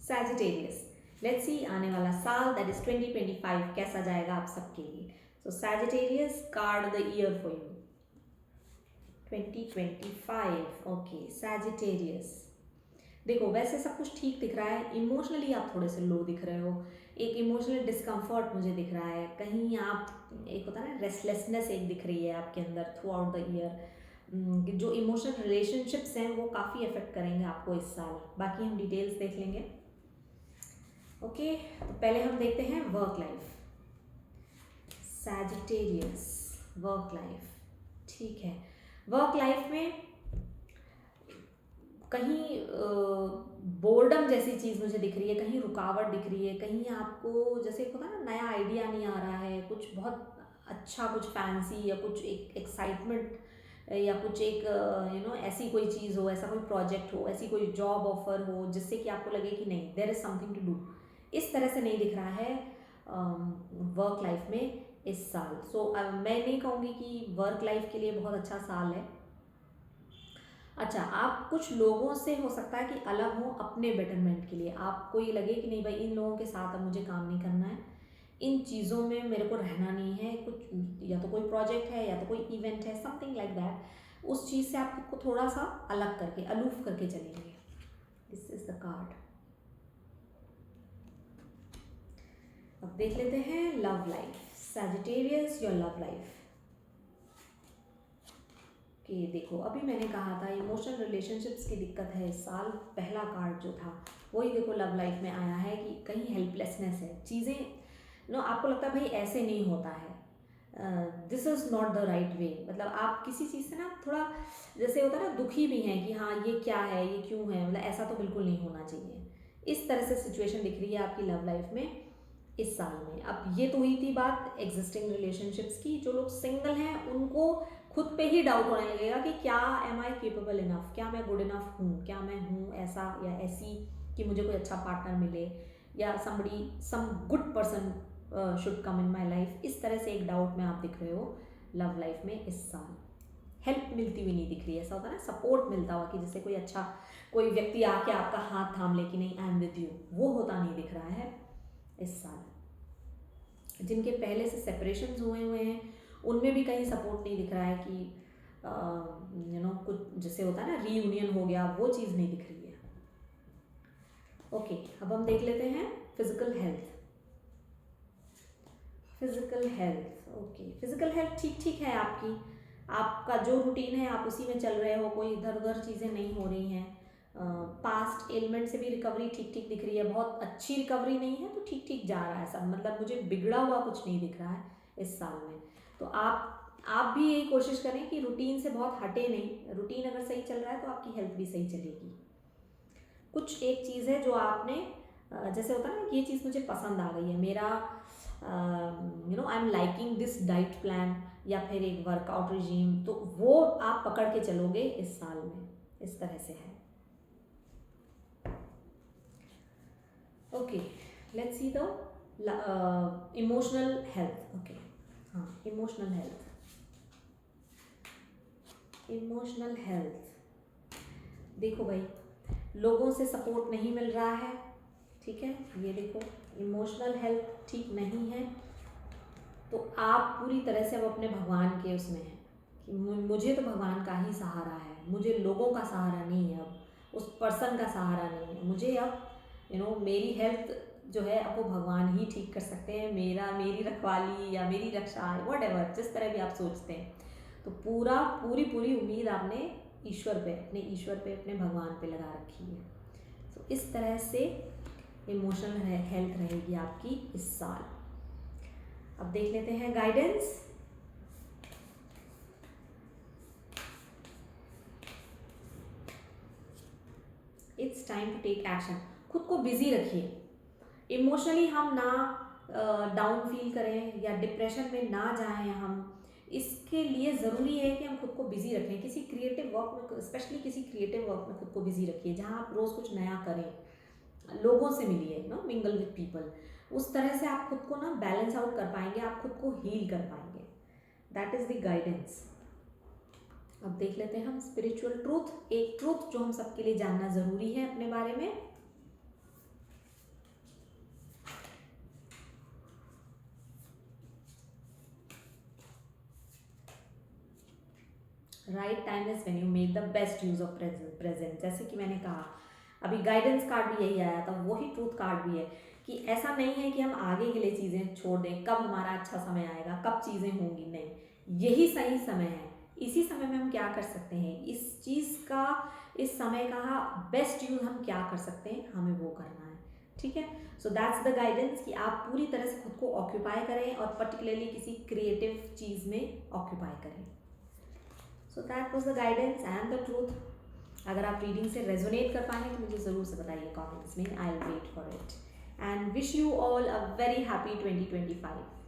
Sagittarius, let's see आने वाला साल दैट इज 2025 कैसा जाएगा आप सबके लिए. So Sagittarius, card the year for you 2025. Okay Sagittarius, देखो वैसे सब कुछ ठीक दिख रहा है, इमोशनली आप थोड़े से लो दिख रहे हो, एक इमोशनल डिस्कम्फर्ट मुझे दिख रहा है, कहीं आप एक होता है ना रेस्टलेसनेस एक दिख रही है आपके अंदर थ्रू आउट द ईयर. जो इमोशनल रिलेशनशिप्स हैं वो काफ़ी अफेक्ट करेंगे आपको इस साल. बाकी हम डिटेल्स देख लेंगे. ओके तो पहले हम देखते हैं work life. Sagittarius, work life, ठीक है. वर्क लाइफ में कहीं बोर्डम जैसी चीज़ मुझे दिख रही है, कहीं रुकावट दिख रही है, कहीं आपको जैसे होता है ना नया आइडिया नहीं आ रहा है, कुछ बहुत अच्छा, कुछ फैंसी या कुछ एक एक्साइटमेंट या कुछ एक ऐसी कोई चीज़ हो, ऐसा कोई प्रोजेक्ट हो, ऐसी कोई जॉब ऑफर हो जिससे कि आपको लगे कि नहीं there is something to do. इस तरह से नहीं दिख रहा है वर्क लाइफ में इस साल. सो मैं नहीं कहूँगी कि वर्क लाइफ के लिए बहुत अच्छा साल है. अच्छा, आप कुछ लोगों से हो सकता है कि अलग हो अपने बेटरमेंट के लिए, आपको ये लगे कि नहीं भाई इन लोगों के साथ अब मुझे काम नहीं करना है, इन चीज़ों में मेरे को रहना नहीं है, कुछ या तो कोई प्रोजेक्ट है या तो कोई इवेंट है, समथिंग लाइक दैट. उस चीज़ से आप खुद को थोड़ा सा अलग करके, अलूफ करके चलेंगे. This is the card. अब देख लेते हैं love life. Sagittarius, your love life. कि देखो अभी मैंने कहा था इमोशनल रिलेशनशिप्स की दिक्कत है इस साल. पहला कार्ड जो था वही देखो लव लाइफ में आया है कि कहीं हेल्पलेसनेस है, चीज़ें आपको लगता है भाई ऐसे नहीं होता है, this is not the right way. मतलब आप किसी चीज़ से ना थोड़ा जैसे होता है ना दुखी भी हैं कि हाँ ये क्या है, ये क्यों है, मतलब ऐसा तो बिल्कुल नहीं होना चाहिए. इस तरह से सिचुएशन दिख रही है आपकी लव लाइफ में इस साल में. अब ये तो हुई थी बात एग्जिस्टिंग रिलेशनशिप्स की. जो लोग सिंगल हैं उनको खुद पे ही डाउट होने लगेगा कि क्या एम आई केपेबल इनफ, क्या मैं गुड इनफ हूँ, क्या मैं हूँ ऐसा या ऐसी कि मुझे कोई अच्छा पार्टनर मिले, या somebody some good person should come in my life. इस तरह से एक डाउट में आप दिख रहे हो लव लाइफ में इस साल. हेल्प मिलती हुई नहीं दिख रही है. ऐसा होता है ना सपोर्ट मिलता हुआ कि जैसे कोई अच्छा कोई व्यक्ति आके आपका हाथ थाम ले कि नहीं आई एम विद यू, वो होता नहीं दिख रहा है इस साल. जिनके पहले से सेपरेशंस हुए हैं उनमें भी कहीं सपोर्ट नहीं दिख रहा है कि कुछ जैसे होता है ना रीयूनियन हो गया, वो चीज़ नहीं दिख रही है. ओके अब हम देख लेते हैं physical health. Physical health, okay physical health ठीक ठीक है आपकी. आपका जो रूटीन है आप उसी में चल रहे हो, कोई इधर उधर चीज़ें नहीं हो रही हैं. पास्ट एलिमेंट से भी रिकवरी ठीक ठीक दिख रही है, बहुत अच्छी रिकवरी नहीं है तो ठीक ठीक जा रहा है सब. मतलब मुझे बिगड़ा हुआ कुछ नहीं दिख रहा है इस साल में. तो आप भी यही कोशिश करें कि रूटीन से बहुत हटे नहीं. रूटीन अगर सही चल रहा है तो आपकी हेल्थ भी सही चलेगी. कुछ एक चीज़ है जो आपने जैसे होता है ना कि ये चीज़ मुझे पसंद आ गई है, मेरा I am liking this diet plan या फिर एक वर्कआउट रिजीम, तो वो आप पकड़ के चलोगे इस साल में. इस तरह से है. Okay let's see the emotional health. Okay हाँ इमोशनल हेल्थ. इमोशनल हेल्थ देखो भाई लोगों से सपोर्ट नहीं मिल रहा है, ठीक है. ये देखो इमोशनल हेल्थ ठीक नहीं है. तो आप पूरी तरह से अब अपने भगवान के उसमें हैं कि मुझे तो भगवान का ही सहारा है, मुझे लोगों का सहारा नहीं है, अब उस पर्सन का सहारा नहीं है मुझे. अब मेरी हेल्थ जो है अब वो भगवान ही ठीक कर सकते हैं. मेरी रखवाली या मेरी रक्षा, वट एवर जिस तरह भी आप सोचते हैं. तो पूरी उम्मीद आपने ईश्वर पे, अपने भगवान पे लगा रखी है. तो इस तरह से इमोशनल हेल्थ रहेगी आपकी इस साल. अब देख लेते हैं guidance. It's time to take action. खुद को बिजी रखिए. इमोशनली हम ना डाउन फील करें या डिप्रेशन में ना जाएं हम. इसके लिए ज़रूरी है कि हम खुद को बिजी रखें. किसी क्रिएटिव वर्क में, स्पेशली किसी क्रिएटिव वर्क में खुद को बिजी रखिए जहाँ आप रोज़ कुछ नया करें. लोगों से मिलिए, मिंगल विद पीपल. उस तरह से आप खुद को ना बैलेंस आउट कर पाएंगे, आप खुद को हील कर पाएंगे. That is the guidance. अब देख लेते हैं हम स्पिरिचुअल ट्रूथ. एक ट्रूथ जो हम सबके लिए जानना ज़रूरी है अपने बारे में. Right time is when you make the best use of present. जैसे कि मैंने कहा, अभी गाइडेंस कार्ड भी यही आया था, वही ट्रूथ कार्ड भी है कि ऐसा नहीं है कि हम आगे के लिए चीज़ें छोड़ दें, कब हमारा अच्छा समय आएगा, कब चीज़ें होंगी, नहीं, यही सही समय है। इसी समय में हम क्या कर सकते हैं, इस चीज़ का, इस समय का बेस्ट यूज़ हम क्या कर सकते हैं, हमें वो करना है। ठीक है, सो दैट्स द गाइडेंस कि आप पूरी तरह से खुद को ऑक्यूपाई करें और पर्टिकुलरली किसी क्रिएटिव चीज़ में ऑक्यूपाई करें। So that was the guidance and the truth. अगर आप रीडिंग से रेजोनेट कर पाएंगे तो मुझे ज़रूर से बताइए कमेंट्स में, I will wait for it and wish you all a very happy 2025।